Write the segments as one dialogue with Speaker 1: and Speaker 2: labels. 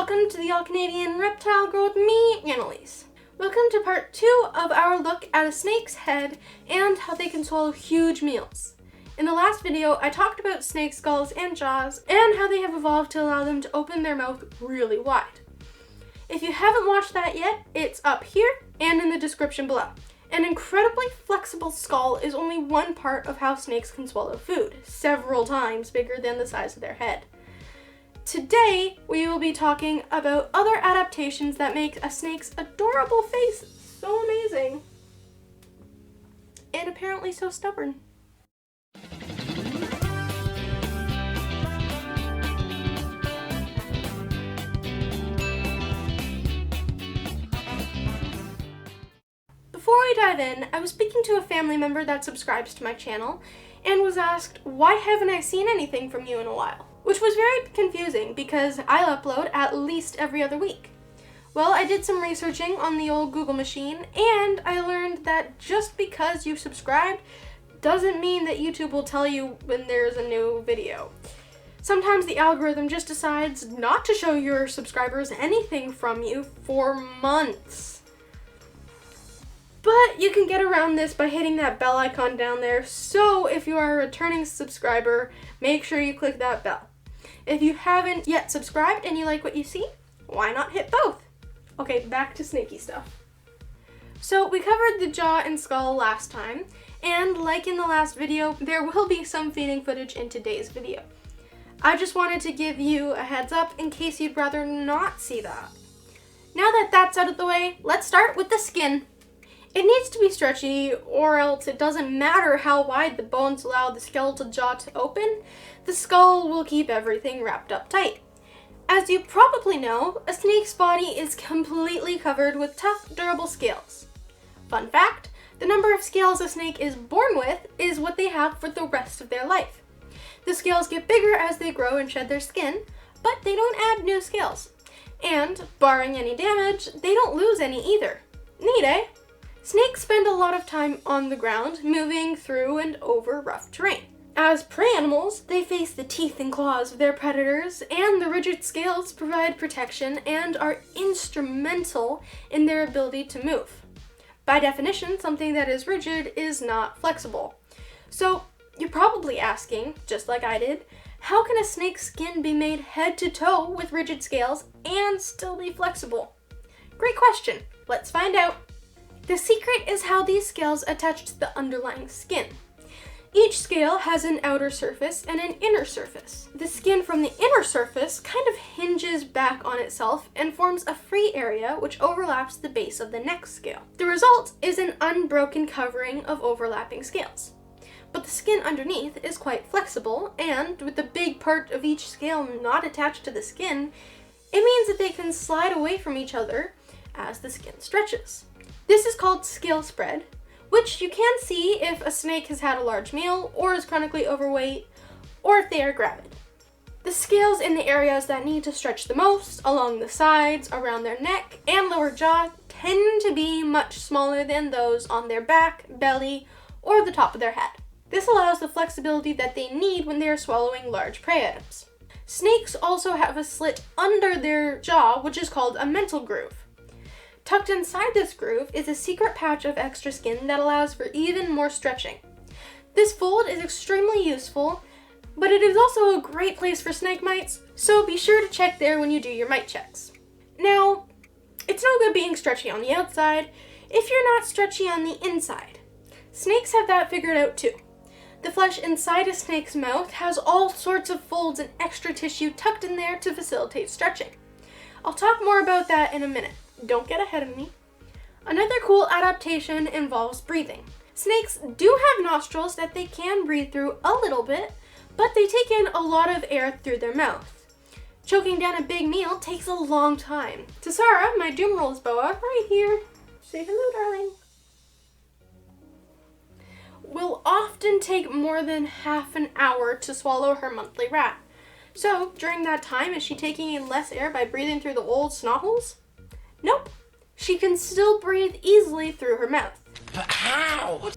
Speaker 1: welcome to the all-Canadian Reptile Girl with me, Annalise. Welcome to part 2 of our look at a snake's head and how they can swallow huge meals. In the last video, I talked about snake skulls and jaws and how they have evolved to allow them to open their mouth really wide. If you haven't watched that yet, it's up here and in the description below. An incredibly flexible skull is only one part of how snakes can swallow food, several times bigger than the size of their head. Today, we will be talking about other adaptations that make a snake's adorable face so amazing and apparently so stubborn. Before we dive in, I was speaking to a family member that subscribes to my channel and was asked, why haven't I seen anything from you in a while? Which was very confusing because I upload at least every other week. Well, I did some researching on the old Google machine and I learned that just because you subscribed doesn't mean that YouTube will tell you when there's a new video. Sometimes the algorithm just decides not to show your subscribers anything from you for months. But you can get around this by hitting that bell icon down there, so if you are a returning subscriber, make sure you click that bell. If you haven't yet subscribed and you like what you see, why not hit both? Okay, back to snaky stuff. So we covered the jaw and skull last time, and like in the last video, there will be some feeding footage in today's video. I just wanted to give you a heads up in case you'd rather not see that. Now that that's out of the way, let's start with the skin. It needs to be stretchy, or else it doesn't matter how wide the bones allow the skeletal jaw to open, the skull will keep everything wrapped up tight. As you probably know, a snake's body is completely covered with tough, durable scales. Fun fact, the number of scales a snake is born with is what they have for the rest of their life. The scales get bigger as they grow and shed their skin, but they don't add new scales. And, barring any damage, they don't lose any either. Neat, eh? Snakes spend a lot of time on the ground, moving through and over rough terrain. As prey animals, they face the teeth and claws of their predators, and the rigid scales provide protection and are instrumental in their ability to move. By definition, something that is rigid is not flexible. So, you're probably asking, just like I did, how can a snake's skin be made head to toe with rigid scales and still be flexible? Great question. Let's find out. The secret is how these scales attach to the underlying skin. Each scale has an outer surface and an inner surface. The skin from the inner surface kind of hinges back on itself and forms a free area which overlaps the base of the next scale. The result is an unbroken covering of overlapping scales. But the skin underneath is quite flexible, and with the big part of each scale not attached to the skin, it means that they can slide away from each other as the skin stretches. This is called scale spread, which you can see if a snake has had a large meal, or is chronically overweight, or if they are gravid. The scales in the areas that need to stretch the most, along the sides, around their neck, and lower jaw, tend to be much smaller than those on their back, belly, or the top of their head. This allows the flexibility that they need when they are swallowing large prey items. Snakes also have a slit under their jaw, which is called a mental groove. Tucked inside this groove is a secret patch of extra skin that allows for even more stretching. This fold is extremely useful, but it is also a great place for snake mites, so be sure to check there when you do your mite checks. Now, it's no good being stretchy on the outside if you're not stretchy on the inside. Snakes have that figured out too. The flesh inside a snake's mouth has all sorts of folds and extra tissue tucked in there to facilitate stretching. I'll talk more about that in a minute. Don't get ahead of me. Another cool adaptation involves breathing. Snakes do have nostrils that they can breathe through a little bit, but they take in a lot of air through their mouth. Choking down a big meal takes a long time. Tasara, my doom rolls boa, right here, say hello, darling, will often take more than half an hour to swallow her monthly rat. So, during that time, is she taking in less air by breathing through the old snot-holes? Nope. She can still breathe easily through her mouth.
Speaker 2: But how?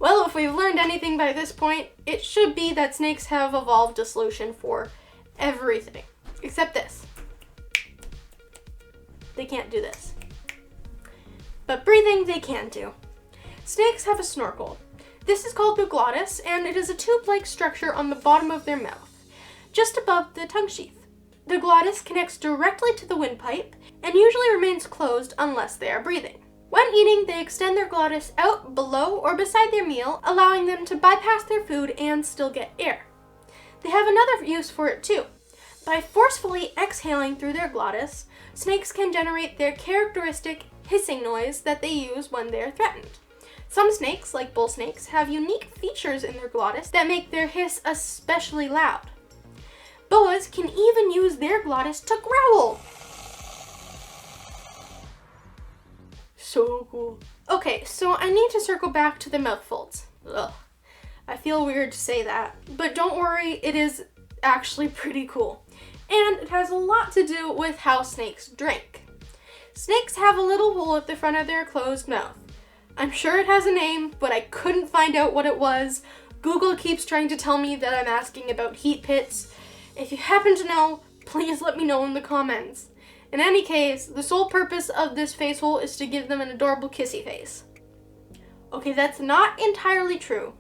Speaker 1: Well, if we've learned anything by this point, it should be that snakes have evolved a solution for everything. Except this. can't do this. But breathing, they can do. Snakes have a snorkel. This is called the glottis, and it is a tube-like structure on the bottom of their mouth, just above the tongue sheath. The glottis connects directly to the windpipe and usually remains closed unless they are breathing. When eating, they extend their glottis out below or beside their meal, allowing them to bypass their food and still get air. They have another use for it too. By forcefully exhaling through their glottis, snakes can generate their characteristic hissing noise that they use when they are threatened. Some snakes, like bull snakes, have unique features in their glottis that make their hiss especially loud. Boas can even use their glottis to growl. So cool. Okay, so I need to circle back to the mouth folds. Ugh. I feel weird to say that, but don't worry, it is actually pretty cool. And it has a lot to do with how snakes drink. Snakes have a little hole at the front of their closed mouth. I'm sure it has a name, but I couldn't find out what it was. Google keeps trying to tell me that I'm asking about heat pits. If you happen to know, please let me know in the comments. In any case, the sole purpose of this face hole is to give them an adorable kissy face. Okay, that's not entirely true.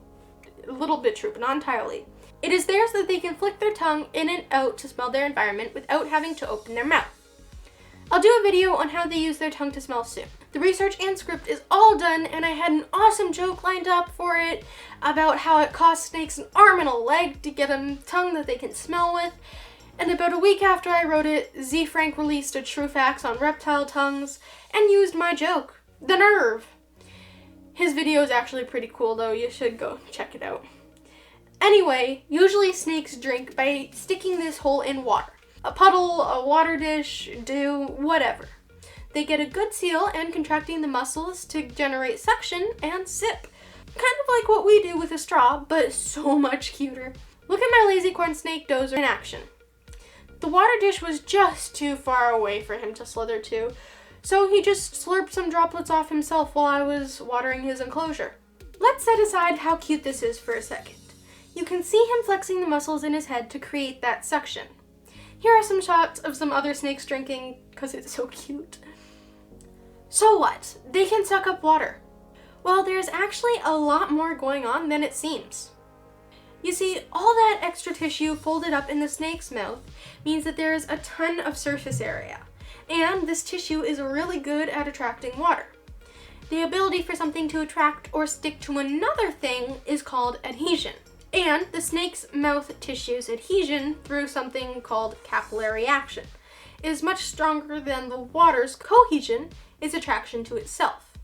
Speaker 1: A little bit true, but not entirely. It is there so that they can flick their tongue in and out to smell their environment without having to open their mouth. I'll do a video on how they use their tongue to smell soon. The research and script is all done, and I had an awesome joke lined up for it about how it costs snakes an arm and a leg to get a tongue that they can smell with. And about a week after I wrote it, ZeFrank released a true facts on reptile tongues and used my joke. The nerve! His video is actually pretty cool though, you should go check it out. Anyway, usually snakes drink by sticking this hole in water. A puddle, a water dish, dew, whatever. They get a good seal and contracting the muscles to generate suction and sip. Kind of like what we do with a straw, but so much cuter. Look at my lazy corn snake dozer in action. The water dish was just too far away for him to slither to, so he just slurped some droplets off himself while I was watering his enclosure. Let's set aside how cute this is for a second. You can see him flexing the muscles in his head to create that suction. Here are some shots of some other snakes drinking, because it's so cute. So what? They can suck up water. Well, there's actually a lot more going on than it seems. You see, all that extra tissue folded up in the snake's mouth means that there is a ton of surface area, and this tissue is really good at attracting water. The ability for something to attract or stick to another thing is called adhesion. And the snake's mouth tissue's adhesion through something called capillary action is much stronger than the water's cohesion, its attraction to itself.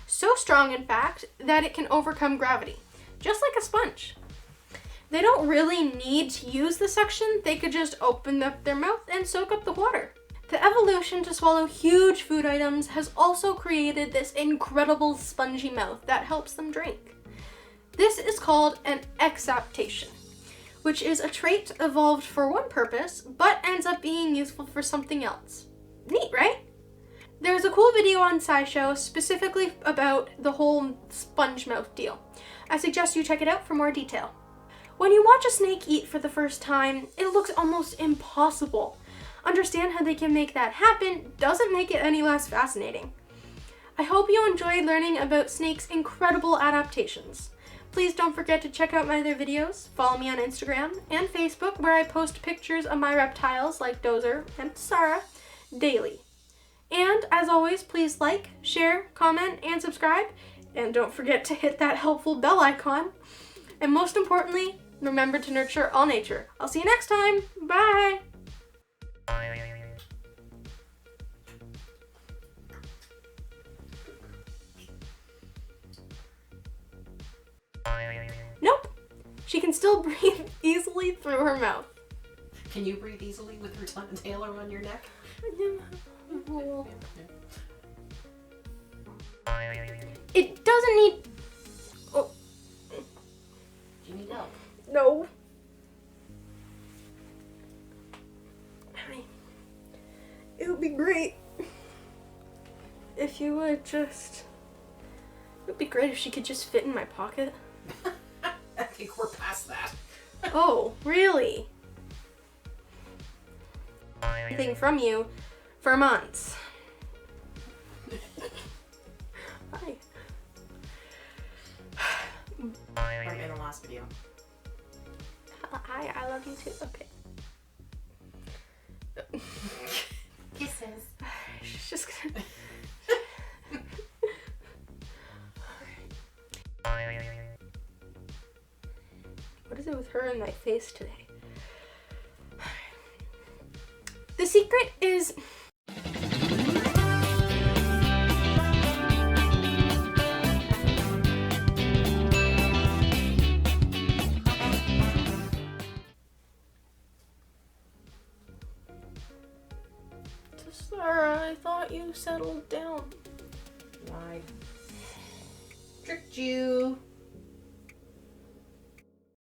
Speaker 1: So strong, in fact, that it can overcome gravity, just like a sponge. They don't really need to use the suction, they could just open up their mouth and soak up the water. The evolution to swallow huge food items has also created this incredible spongy mouth that helps them drink. This is called an exaptation, which is a trait evolved for one purpose, but ends up being useful for something else. Neat, right? There's a cool video on SciShow specifically about the whole sponge mouth deal. I suggest you check it out for more detail. When you watch a snake eat for the first time, it looks almost impossible. Understand how they can make that happen doesn't make it any less fascinating. I hope you enjoyed learning about snakes' incredible adaptations. Please don't forget to check out my other videos, follow me on Instagram and Facebook where I post pictures of my reptiles like Dozer and Sarah daily. And as always, please like, share, comment, and subscribe. And don't forget to hit that helpful bell icon. And most importantly, remember to nurture all nature. I'll see you next time. Bye! Nope. She can still breathe easily through her mouth.
Speaker 2: Can you breathe easily with her tail around your neck?
Speaker 1: It doesn't need... Oh.
Speaker 2: Do you need help?
Speaker 1: No. It would be great if you would just... It would be great if she could just fit in my pocket.
Speaker 2: I think we're past that.
Speaker 1: Oh, really? Anything from you for months.
Speaker 2: From in the last video.
Speaker 1: I love you too. Okay.
Speaker 2: Kisses.
Speaker 1: She's just gonna. What is it with her and my face today? The secret is. Sarah, I thought you settled down.
Speaker 2: Lied. Tricked you.